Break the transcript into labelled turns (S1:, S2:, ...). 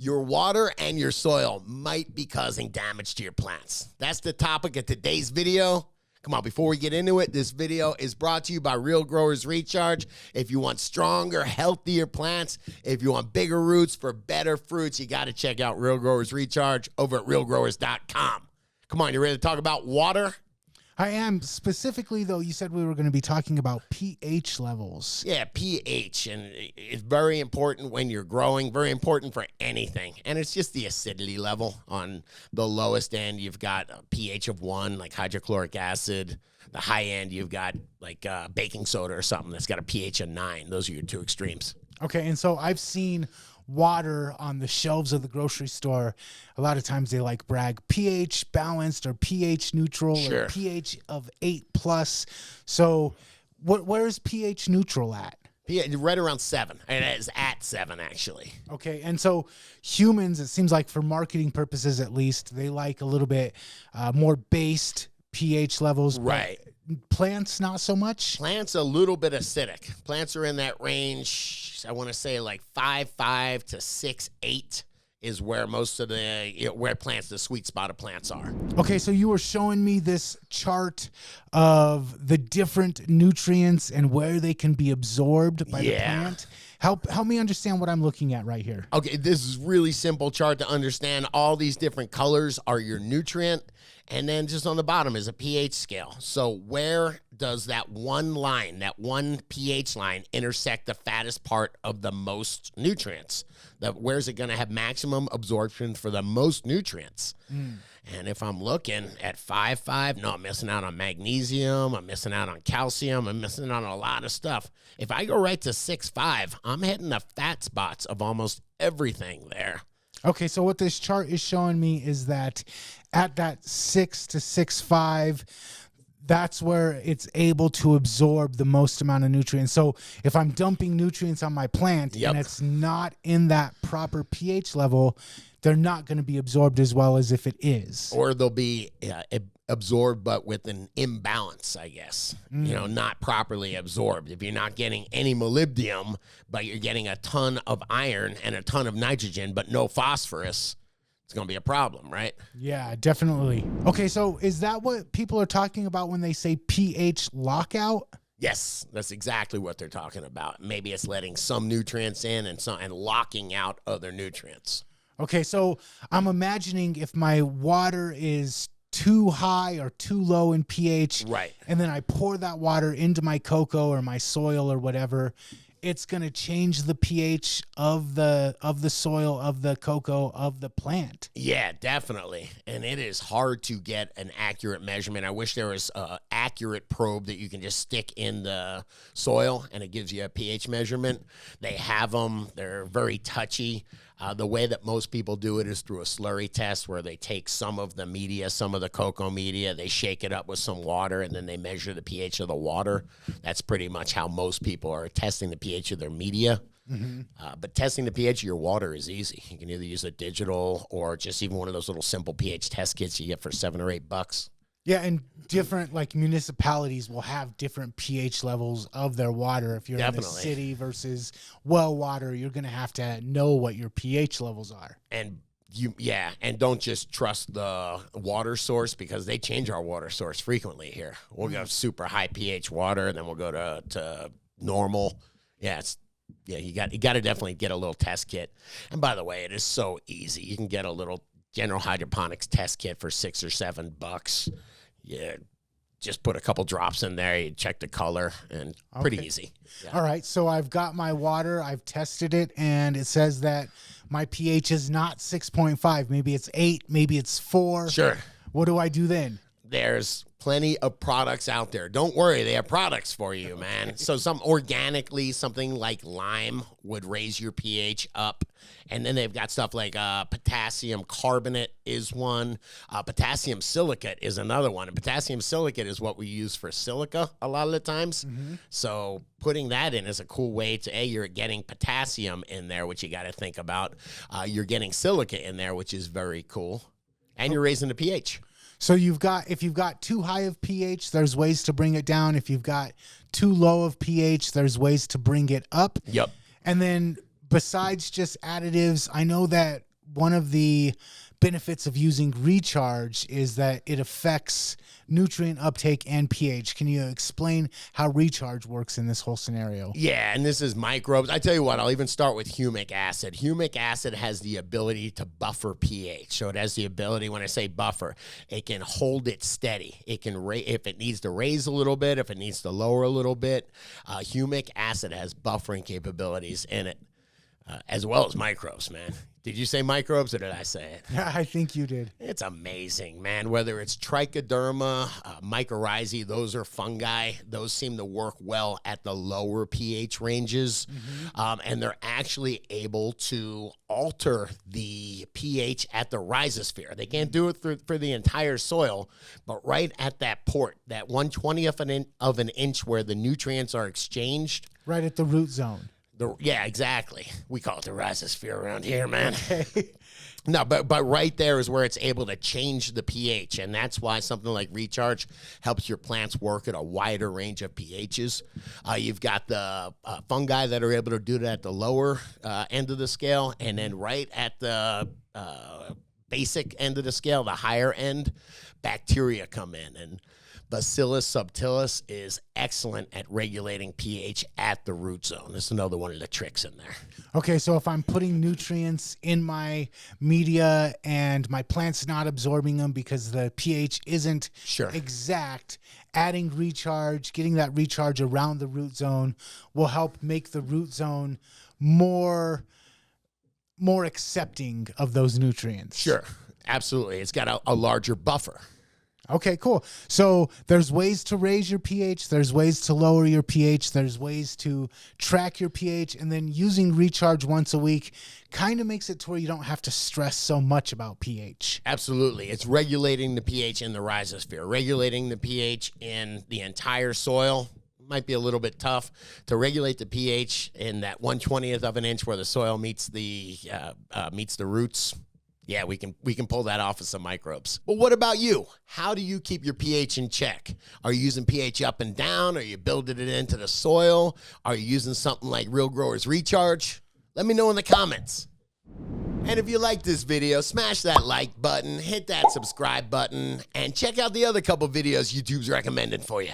S1: Your water and your soil might be causing damage to your plants. That's the topic of today's video. Come on, before we get into it, this video is brought to you by Real Growers Recharge. If you want stronger, healthier plants, if you want bigger roots for better fruits, you got to check out Real Growers Recharge over at realgrowers.com. Come on, you ready to talk about water?
S2: I am. Specifically, though, you said we were going to be talking about pH levels.
S1: Yeah, pH, and it's very important when you're growing, very important for anything. And it's just the acidity level. On the lowest end, you've got a pH of 1, like hydrochloric acid. The high end, you've got like baking soda or something that's got a pH of 9. Those are your two extremes.
S2: Okay, and so I've seen water on the shelves of the grocery store. A lot of times they like brag pH balanced or pH neutral or pH of 8+. So where is pH neutral at?
S1: Right around 7. And it is at 7, actually.
S2: Okay, and so humans, it seems like for marketing purposes at least, they like a little bit more based pH levels.
S1: Right.
S2: Plants, not so much?
S1: Plants a little bit acidic. Plants are in that range, I want to say like 5.5 to 6.8 is where most of where plants, the sweet spot of plants are.
S2: Okay, so you were showing me this chart of the different nutrients and where they can be absorbed by the plant. Help me understand what I'm looking at right here.
S1: Okay, this is really simple chart to understand. All these different colors are your nutrient, and then just on the bottom is a pH scale. So where does that one line, that one pH line, intersect the fattest part of the most nutrients? Where's it going to have maximum absorption for the most nutrients? And if I'm looking at 5.5, no, I'm missing out on magnesium. I'm missing out on calcium. I'm missing out on a lot of stuff. If I go right to 6.5, I'm hitting the fat spots of almost everything there.
S2: Okay, so what this chart is showing me is that at that 6 to 6.5, that's where it's able to absorb the most amount of nutrients. So if I'm dumping nutrients on my plant and it's not in that proper pH level, they're not going to be absorbed as well as if it is.
S1: Or they'll be absorbed, but with an imbalance, I guess. You know, not properly absorbed. If you're not getting any molybdenum, but you're getting a ton of iron and a ton of nitrogen, but no phosphorus, it's going to be a problem, right?
S2: Yeah, definitely. Okay, so is that what people are talking about when they say pH lockout?
S1: Yes, that's exactly what they're talking about. Maybe it's letting some nutrients in and locking out other nutrients.
S2: Okay, so I'm imagining if my water is too high or too low in pH,
S1: right,
S2: and then I pour that water into my cocoa or my soil or whatever, it's going to change the pH of the soil, of the cocoa, of the plant.
S1: Yeah, definitely. And it is hard to get an accurate measurement. I wish there was an accurate probe that you can just stick in the soil and it gives you a pH measurement. They have them. They're very touchy. The way that most people do it is through a slurry test where they take some of the media, some of the cocoa media, they shake it up with some water, and then they measure the pH of the water. That's pretty much how most people are testing the pH of their media. But testing the pH of your water is easy. You can either use a digital or just even one of those little simple pH test kits you get for $7 or $8.
S2: Yeah, and different municipalities will have different pH levels of their water. If you're in the city versus well water, you're going to have to know what your pH levels are.
S1: And and don't just trust the water source, because they change our water source frequently here. We'll go super high pH water, and then we'll go to normal. You got to definitely get a little test kit. And by the way, it is so easy. You can get a little general hydroponics test kit for $6 or $7. Yeah, just put a couple drops in there. You check the color, and pretty easy. Yeah.
S2: All right, so I've got my water. I've tested it, and it says that my pH is not 6.5. Maybe it's 8. Maybe it's 4.
S1: Sure.
S2: What do I do then?
S1: There's plenty of products out there. Don't worry, they have products for you, man. So something like lime would raise your pH up. And then they've got stuff like potassium carbonate is one. Potassium silicate is another one. And potassium silicate is what we use for silica a lot of the times. So putting that in is a cool way to, you're getting potassium in there, which you got to think about. You're getting silica in there, which is very cool. And you're raising the pH.
S2: So if you've got too high of pH, there's ways to bring it down. If you've got too low of pH, there's ways to bring it up.
S1: Yep.
S2: And then besides just additives, I know that one of the benefits of using recharge is that it affects nutrient uptake and pH. Can you explain how recharge works in this whole scenario?
S1: Yeah, and this is microbes. I tell you what, I'll even start with humic acid. Humic acid has the ability to buffer pH. So it has the ability, when I say buffer, it can hold it steady. It can, if it needs to raise a little bit, if it needs to lower a little bit, humic acid has buffering capabilities in it, as well as microbes, man. Did you say microbes or did I say it?
S2: I think you did.
S1: It's amazing, man. Whether it's trichoderma, mycorrhizae, those are fungi. Those seem to work well at the lower pH ranges. And they're actually able to alter the pH at the rhizosphere. They can't do it for the entire soil, but right at that port, that 1/20th of an inch where the nutrients are exchanged.
S2: Right at the root zone.
S1: Yeah, exactly. We call it the rhizosphere around here, man. Okay. No, but right there is where it's able to change the pH, and that's why something like recharge helps your plants work at a wider range of pHs. You've got the fungi that are able to do that at the lower end of the scale, and then right at the basic end of the scale, the higher end, bacteria come in, and Bacillus subtilis is excellent at regulating pH at the root zone. This is another one of the tricks in there.
S2: Okay, so if I'm putting nutrients in my media and my plant's not absorbing them because the pH isn't exact, adding recharge, getting that recharge around the root zone will help make the root zone more accepting of those nutrients.
S1: Sure, absolutely. It's got a larger buffer.
S2: Okay, cool. So there's ways to raise your pH, there's ways to lower your pH, there's ways to track your pH, and then using recharge once a week kind of makes it to where you don't have to stress so much about pH.
S1: Absolutely. It's regulating the pH in the rhizosphere, regulating the pH in the entire soil. Might be a little bit tough to regulate the pH in that 1/20th of an inch where the soil meets the roots. Yeah, we can pull that off with some microbes. Well, what about you? How do you keep your pH in check? Are you using pH up and down? Are you building it into the soil? Are you using something like Real Growers Recharge? Let me know in the comments. And if you like this video, smash that like button, hit that subscribe button, and check out the other couple videos YouTube's recommended for you.